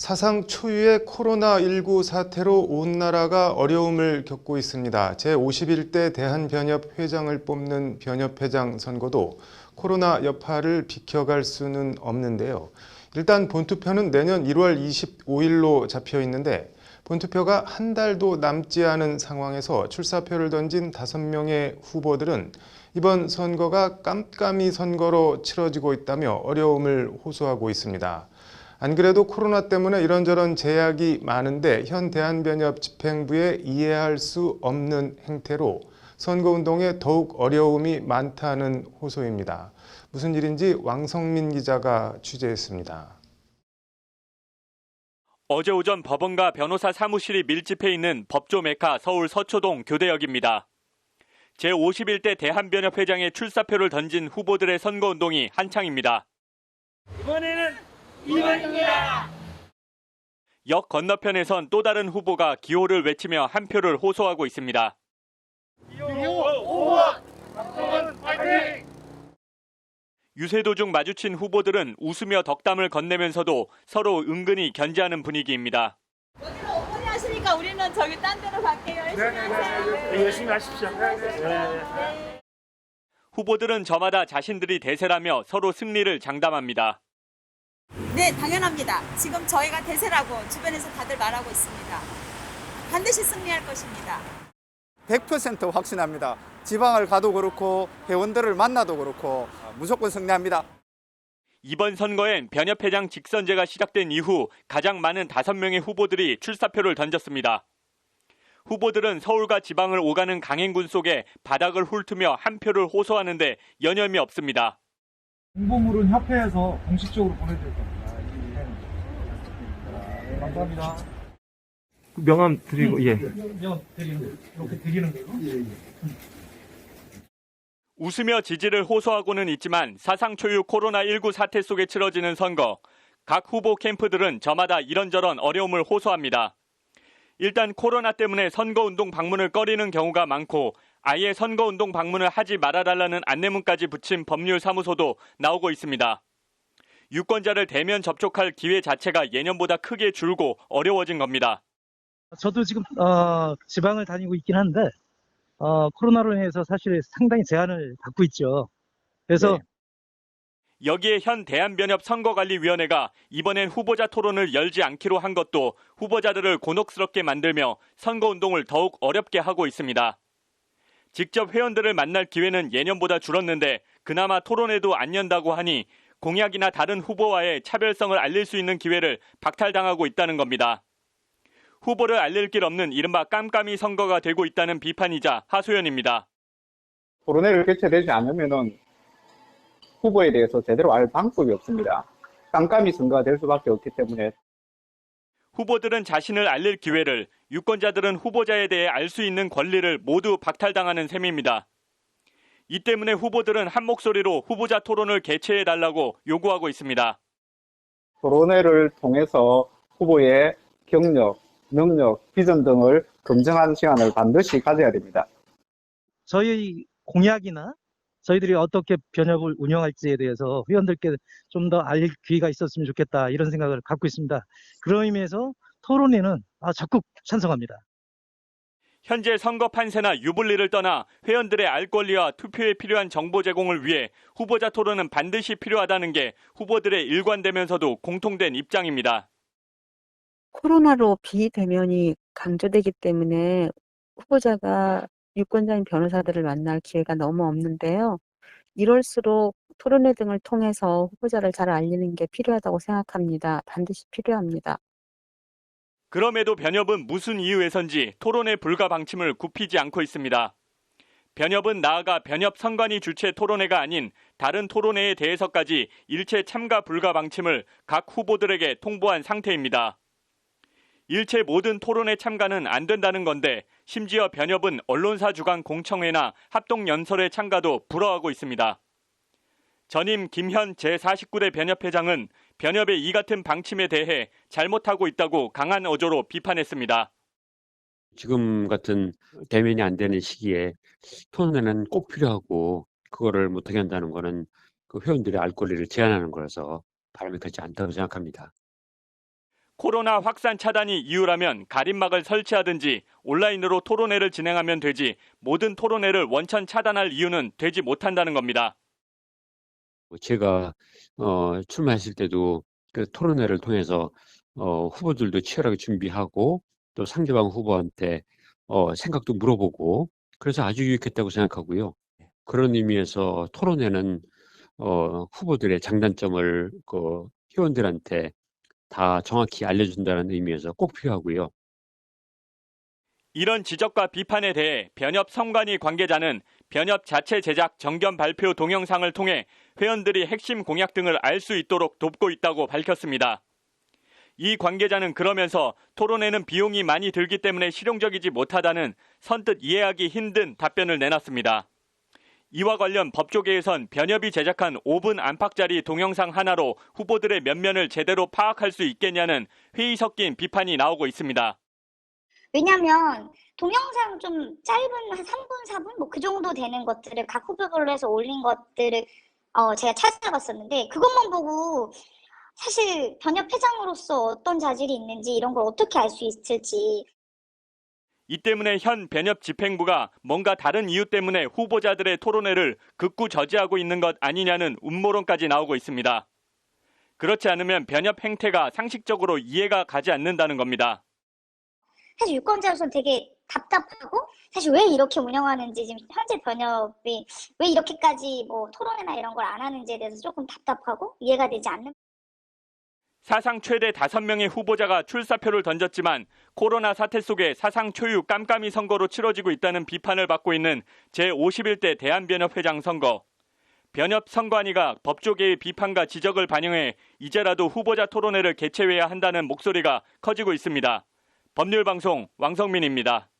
사상 초유의 코로나19 사태로 온 나라가 어려움을 겪고 있습니다. 제51대 대한변협 회장을 뽑는 변협회장 선거도 코로나 여파를 비켜갈 수는 없는데요. 일단 본투표는 내년 1월 25일로 잡혀 있는데 본투표가 한 달도 남지 않은 상황에서 출사표를 던진 5명의 후보들은 이번 선거가 깜깜이 선거로 치러지고 있다며 어려움을 호소하고 있습니다. 안 그래도 코로나 때문에 이런저런 제약이 많은데 현 대한변협 집행부의 이해할 수 없는 행태로 선거운동에 더욱 어려움이 많다는 호소입니다. 무슨 일인지 왕성민 기자가 취재했습니다. 어제 오전 법원과 변호사 사무실이 밀집해 있는 법조 메카 서울 서초동 교대역입니다. 제51대 대한변협 회장의 출사표를 던진 후보들의 선거운동이 한창입니다. 이번에는 이번입니다. 역 건너편에선 또 다른 후보가 기호를 외치며 한 표를 호소하고 있습니다. 5번 박정원 파이팅! 유세도 중 마주친 후보들은 웃으며 덕담을 건네면서도 서로 은근히 견제하는 분위기입니다. 여기는 5분이 하시니까 우리는 저기 딴 데로 갈게요. 열심히 하세요. 열심히 하십시오. 후보들은 저마다 자신들이 대세라며 서로 승리를 장담합니다. 네, 당연합니다. 지금 저희가 대세라고 주변에서 다들 말하고 있습니다. 반드시 승리할 것입니다. 100% 확신합니다. 지방을 가도 그렇고 회원들을 만나도 그렇고 무조건 승리합니다. 이번 선거엔 변협회장 직선제가 시작된 이후 가장 많은 5명의 후보들이 출사표를 던졌습니다. 후보들은 서울과 지방을 오가는 강행군 속에 바닥을 훑으며 한 표를 호소하는데 여념이 없습니다. 공보물은 협회에서 공식적으로 보내드릴 겁니다. 감사합니다. 명함 드리고, 예. 명 드리는, 이렇게 드리는 걸로? 웃으며 지지를 호소하고는 있지만 사상 초유 코로나19 사태 속에 치러지는 선거, 각 후보 캠프들은 저마다 이런저런 어려움을 호소합니다. 일단 코로나 때문에 선거운동 방문을 꺼리는 경우가 많고 아예 선거운동 방문을 하지 말아달라는 안내문까지 붙인 법률사무소도 나오고 있습니다. 유권자를 대면 접촉할 기회 자체가 예년보다 크게 줄고 어려워진 겁니다. 저도 지금 지방을 다니고 있긴 한데 코로나로 인해서 사실 상당히 제한을 받고 있죠. 그래서 여기에 현 대한변협 선거관리위원회가 이번엔 후보자 토론을 열지 않기로 한 것도 후보자들을 곤혹스럽게 만들며 선거운동을 더욱 어렵게 하고 있습니다. 직접 회원들을 만날 기회는 예년보다 줄었는데 그나마 토론회도 안 연다고 하니 공약이나 다른 후보와의 차별성을 알릴 수 있는 기회를 박탈당하고 있다는 겁니다. 후보를 알릴 길 없는 이른바 깜깜이 선거가 되고 있다는 비판이자 하소연입니다. 토론회를 개최되지 않으면은 후보에 대해서 제대로 알 방법이 없습니다. 깜깜이 선거가 될 수밖에 없기 때문에 후보들은 자신을 알릴 기회를, 유권자들은 후보자에 대해 알 수 있는 권리를 모두 박탈당하는 셈입니다. 이 때문에 후보들은 한 목소리로 후보자 토론을 개최해달라고 요구하고 있습니다. 토론회를 통해서 후보의 경력, 능력, 비전 등을 검증하는 시간을 반드시 가져야 됩니다. 저희 공약이나 저희들이 어떻게 변협을 운영할지에 대해서 회원들께 좀 더 알릴 기회가 있었으면 좋겠다 이런 생각을 갖고 있습니다. 그런 의미에서 토론회는 적극 찬성합니다. 현재 선거 판세나 유불리를 떠나 회원들의 알 권리와 투표에 필요한 정보 제공을 위해 후보자 토론은 반드시 필요하다는 게 후보들의 일관되면서도 공통된 입장입니다. 코로나로 비대면이 강조되기 때문에 후보자가 유권자인 변호사들을 만날 기회가 너무 없는데요. 이럴수록 토론회 등을 통해서 후보자를 잘 알리는 게 필요하다고 생각합니다. 반드시 필요합니다. 그럼에도 변협은 무슨 이유에선지 토론회 불가 방침을 굽히지 않고 있습니다. 변협은 나아가 변협 선관위 주최 토론회가 아닌 다른 토론회에 대해서까지 일체 참가 불가 방침을 각 후보들에게 통보한 상태입니다. 일체 모든 토론회 참가는 안 된다는 건데 심지어 변협은 언론사 주관 공청회나 합동연설회 참가도 불허하고 있습니다. 전임 김현 제49대 변협회장은 변협의 이 같은 방침에 대해 잘못하고 있다고 강한 어조로 비판했습니다. 지금 같은 대면이 안 되는 시기에 토론회는 꼭 필요하고 그거를 못하게 한다는 거는 그 회원들의 알 권리를 제한하는 거라서 바람이 그렇지 않다고 생각합니다. 코로나 확산 차단이 이유라면 가림막을 설치하든지 온라인으로 토론회를 진행하면 되지 모든 토론회를 원천 차단할 이유는 되지 못한다는 겁니다. 제가 출마했을 때도 그 토론회를 통해서 후보들도 치열하게 준비하고 또 상대방 후보한테 생각도 물어보고 그래서 아주 유익했다고 생각하고요. 그런 의미에서 토론회는 후보들의 장단점을 그 회원들한테 다 정확히 알려준다는 의미에서 꼭 필요하고요. 이런 지적과 비판에 대해 변협 선관위 관계자는 변협 자체 제작 정견 발표 동영상을 통해 회원들이 핵심 공약 등을 알 수 있도록 돕고 있다고 밝혔습니다. 이 관계자는 그러면서 토론회는 비용이 많이 들기 때문에 실용적이지 못하다는 선뜻 이해하기 힘든 답변을 내놨습니다. 이와 관련 법조계에선 변협이 제작한 5분 안팎짜리 동영상 하나로 후보들의 면면을 제대로 파악할 수 있겠냐는 회의 섞인 비판이 나오고 있습니다. 왜냐면 동영상 좀 짧은 한 3분, 4분 뭐 그 정도 되는 것들을 각 후보별로 해서 올린 것들을 제가 찾아봤었는데 그것만 보고 사실 변협 회장으로서 어떤 자질이 있는지 이런 걸 어떻게 알 수 있을지. 이 때문에 현 변협 집행부가 뭔가 다른 이유 때문에 후보자들의 토론회를 극구 저지하고 있는 것 아니냐는 음모론까지 나오고 있습니다. 그렇지 않으면 변협 행태가 상식적으로 이해가 가지 않는다는 겁니다. 사실 유권자로서는 되게 답답하고 사실 왜 이렇게 운영하는지 지금 현재 변협이 왜 이렇게까지 뭐 토론회나 이런 걸 안 하는지에 대해서 조금 답답하고 이해가 되지 않는. 사상 최대 5명의 후보자가 출사표를 던졌지만 코로나 사태 속에 사상 초유 깜깜이 선거로 치러지고 있다는 비판을 받고 있는 제51대 대한변협회장 선거. 변협 선관위가 법조계의 비판과 지적을 반영해 이제라도 후보자 토론회를 개최해야 한다는 목소리가 커지고 있습니다. 법률방송 왕성민입니다.